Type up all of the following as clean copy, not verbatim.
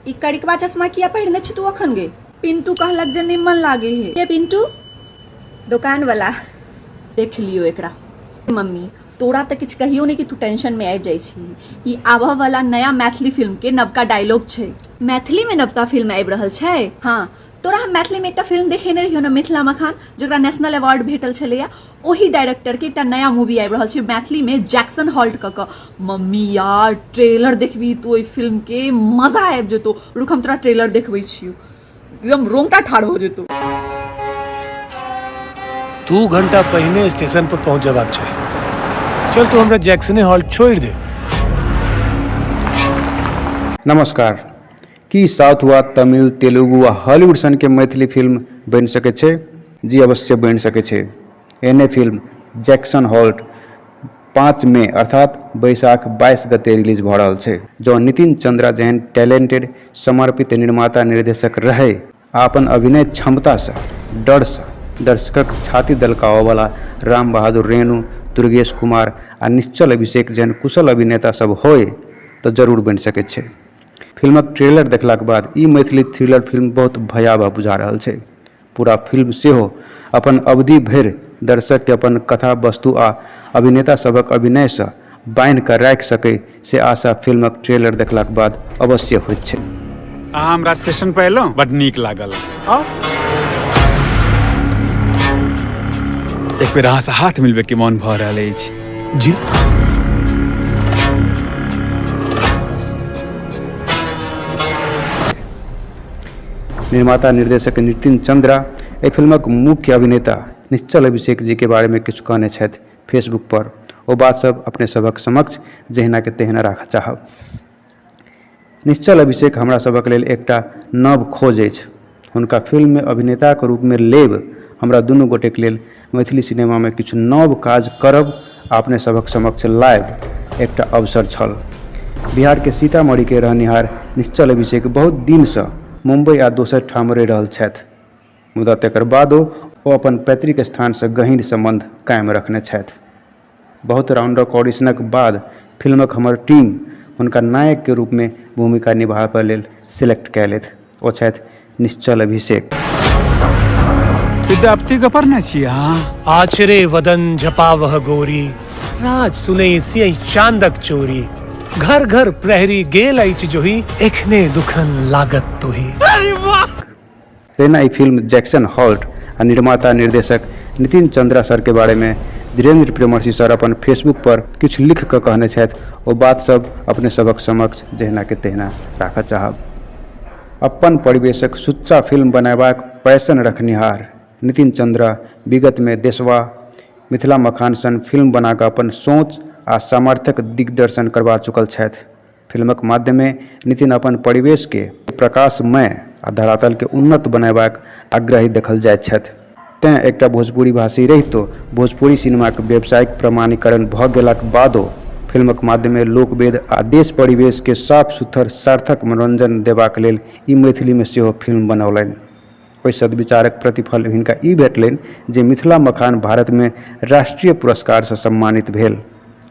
ई करिकवा चश्मा किया पहनले छी तू अखन गे? पिंटू कहलक जे निमन लागे है। ये पिंटू दुकान वाला देख लियो एकरा। मम्मी तोरा तो किछ कहियो नहीं कि तू टेंशन में आबि जाई छी। ई आबह वाला नया मैथिली फिल्म के नवका डायलॉग छै। मैथिली में नवका फिल्म आबि रहल छै। हाँ तोरा हम मैथिली में एक फिल्म देखेने रहियो ना, मिथिला मखान, जकरा नेशनल अवार्ड भेटल छलैया। ओही डायरेक्टर के एक नया मूवी आबि रहल छै मैथिली में, जैक्सन हॉल्ट क। मम्मी यार ट्रेलर देखबी तू ओई फिल्म के, मजा आबि जेतो। रुक हम तोरा ट्रेलर देखबै छियो, एकदम रोंगटा ठाढ़ हो जेतो। 2 घंटा पहले स्टेशन पर पहुंच जाबाक छै। चल तू हमरा जैक्सन हॉल्ट छोड़ दे। नमस्कार। की साउथ वा तमिल, तेलुगु वा हॉलीवुड सन के मैथिली फिल्म बन सके छै? जी अवश्य बन सके छै। एने फिल्म जैक्सन हॉल्ट 5 मई अर्थात बैसाख 22 गते रिलीज भ रहल छै। जो नितिन चंद्रा जहन टैलेंटेड समर्पित निर्माता निर्देशक रहे आ अपन अभिनय क्षमता से डर से दर्शकक छाती दलकावे वाला राम बहादुर रेणु, दुर्गेश कुमार आ निश्चल अभिषेक जहन कुशल अभिनेता सब होय तो जरूर बन सके छै। फिल्मक ट्रेलर देखलाक बाद ई मैथिली थ्रिलर फिल्म बहुत भयावह बुझा रहल छै। पूरा फिल्म सेहो अपन अवधि भरि दर्शक के अपन कथा वस्तु आ अभिनेता सबक अभिनय से बांधि कऽ राखि सकै से आशा फिल्मक ट्रेलर देखलाक बाद अवश्य होइत छै। अहाँ हमरा स्टेशन पर एलहुँ, बड नीक लागल। आओ एक बेर अहाँ से हाथ मिलबे के मन भऽ रहल अछि। जी निर्माता निर्देशक नितिन चंद्रा एहि फिल्मक मुख्य अभिनेता निश्चल अभिषेक जी के बारे में किछु कहने छथि फेसबुक पर। ओ बात सब अपने सबक समक्ष जहिना के तहिना राखऽ चाहब। निश्चल अभिषेक हमरा सबक लेल एकटा नव खोज अछि। हुनका फिल्म में अभिनेता के रूप में लेब हमरा दुनू गोटे के लेल मैथिली सिनेमा में किछु नव काज करब आ अपने सबक समक्ष लायब एकटा अवसर छल। बिहार के सीतामढ़ी के रहनिहार निश्चल अभिषेक बहुत दिन से मुंबई आ दोसर ठाम रहि रहल छथि, मुदा तकर बादो ओ अपन पैतृक स्थान से गहींर संबंध कायम रखने छथि। बहुत राउंडक ऑडिशनक बाद फिल्मक हमर टीम हुनका नायक के रूप में भूमिका निभाबय लेल सिलेक्ट कयलथि। ओ छथि निश्चल अभिषेक। विद्यापति के पढ़ने छी अहाँ? आचरे वदन झपावह गोरी, राज सुने सिय चांदक चोरी, घर घर प्रहरी गेल अछि जोही, एखने दुखन लागत तोही। तेना ई फिल्म जैक्सन हॉल्ट आ निर्माता निर्देशक नितिन चंद्रा सर के बारे में धीरेन्द्र प्रेमर्षि सर अपन फेसबुक पर किछु लिख कऽ कहने छथि। ओ बात सब अपने सबक समक्ष जहिना के तहिना राखऽ चाहब। अपन परिवेशक सुच्चा फिल्म बनयबाक पैशन रखनिहार नितिन चंद्रा विगत में देशवा, मिथिला मखान सन फिल्म बनाकऽ अपन सोच आ सामर्थ्यक दिग्दर्शन करवा चुकल छथि। फिल्मक माध्यमे नितिन अपन परिवेश के प्रकाशमय आ धरातल के उन्नत बनयबाक आग्रही देखल जाइत छथि। तेँ एकटा भोजपुरी भाषी रहितो भोजपुरी सिनेमाक व्यावसायिक प्रमाणीकरण भऽ गेलाक बादो फिल्मक माध्यमे लोकवेद आ देश परिवेश के साफ सुथर सार्थक मनोरंजन देबाक लेल ई मैथिली में सेहो फिल्म बनौलनि। ओहि सद्विचारक प्रतिफल हिनका ई भेटलनि जे मिथिला मखान भारत में राष्ट्रीय पुरस्कार से सम्मानित भेल।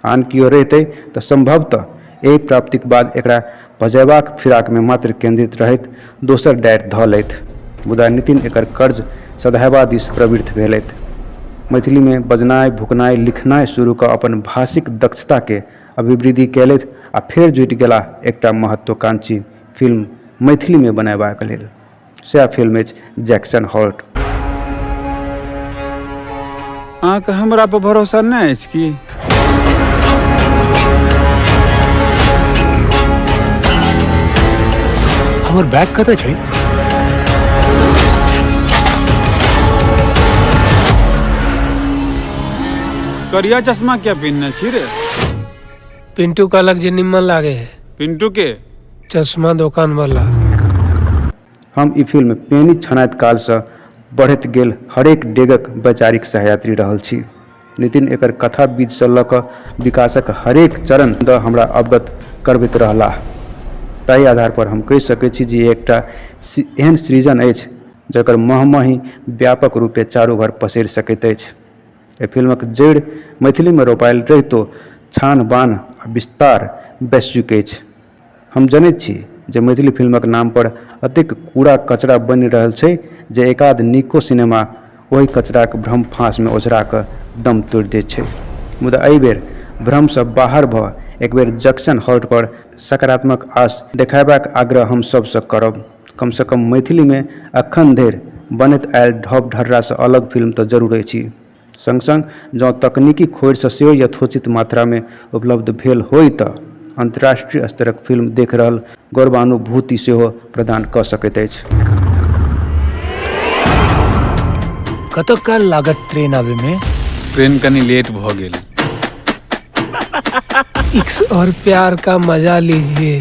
आन कियो रहितै तऽ संभवतः एहि प्राप्तिक बाद एकरा भजयबाक फिराक में मात्र केंद्रित रहैत दोसर डारि धऽ लैथ, मुदा नितिन एकर कर्ज सधयबा दिस प्रवृत्त भेलथि। मैथिली में बजनाइ, भुकनाइ, लिखनाइ शुरू कऽ अपन भाषिक दक्षता के अभिवृद्धि कयलथि आ फेर जुटि गेला एकटा महत्वाकांक्षी फिल्म मैथिली में बनयबाक लेल। सएह फिल्म अछि जैक्सन हॉल्ट। अहाँके हमरा पर भरोसा नहि अछि की? हमर बैग कतऽ छै? करिया चश्मा क्या पहनने छी रे? पिंटू कहलक जे निम्मन लागे है। पिंटू के? चश्मा दुकान वाला। हम ई फिल्म पेनी छनाइत काल से बढ़ैत गेल हरेक डेगक वैचारिक सहयात्री रहल छी। नितिन एकर कथा बीज से लऽ कऽ विकासक हरेक चरण द हमरा अवगत करबैत रहलाह। ताहि आधार पर हम कहि सकैत छी जे एकटा एहन सृजन अछि जकर महमही व्यापक रूपे चारू भर पसरि सकैत अछि। एहि फिल्मक जड़ि मैथिली में रोपायल रहितो छान बान आ विस्तार वैश्विक अछि। हम जनैत छी जे मैथिली फिल्मक नाम पर अतेक कूड़ा कचरा बनि रहल छै जे एकाध नीको सिनेमा ओहि कचराक भ्रम फाँसमे ओझरा कऽ दम तोड़ि दैत छै। मुदा एहि बेर भ्रमसँ बाहर भऽ एक बेर जंक्शन हॉल्ट पर सकारात्मक आश देखायबाक आग्रह हम सबसँ करब। कमसँ कम मैथिलीमे अखन धरि बनैत आयल ढप ढर्रासँ अलग फिल्म तऽ जरूर अछि। संग संग जँ तकनीकी खोजसँ सेहो यथोचित मात्रामे उपलब्ध भेल होइ तऽ अंतर्राष्ट्रीय स्तरक फिल्म देख रहल गौरवानुभूति सेहो प्रदान कऽ सकैत अछि। कतक काल लागत ट्रेन आवे में? ट्रेन कनी लेट भ गेल। इश्क और प्यार का मजा लीजिए,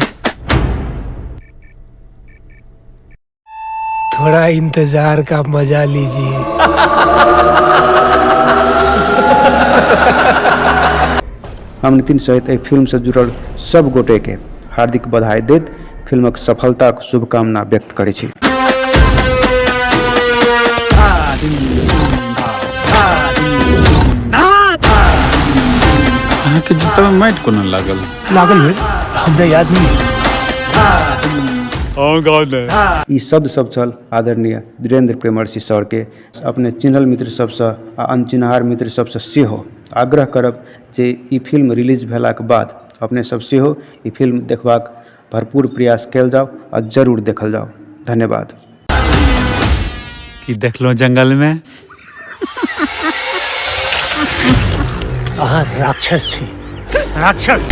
थोड़ा इंतजार का मजा लीजिए। हम नितिन सहित एहि फिल्म से जुड़ल सब गोटे के हार्दिक बधाई दैत फिल्मक सफलताक शुभकामना व्यक्त करै छी। अहाँके जूता में माटि कोना लागल? लागल हुए हमरा याद नहीं। ई शब्द सब छल आदरणीय धीरेन्द्र प्रेमर्षि सर के। अपने चिन्हल मित्र सबसँ आ अनचिन्हार मित्र सबसँ सेहो आग्रह करब जे ई फिल्म रिलीज भेलाक बाद अपने सब सेहो ई फिल्म देखबाक भरपूर प्रयास कयल जाओ आ जरूर देखल जाओ। धन्यवाद। कि देखलो जंगल में? अहाँ राक्षस छी, राक्षस।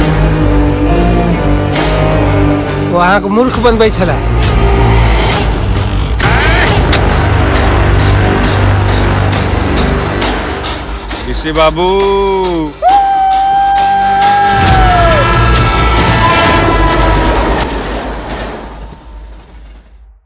वो अहाँके मूर्ख बनबै छला। ऋषि बाबू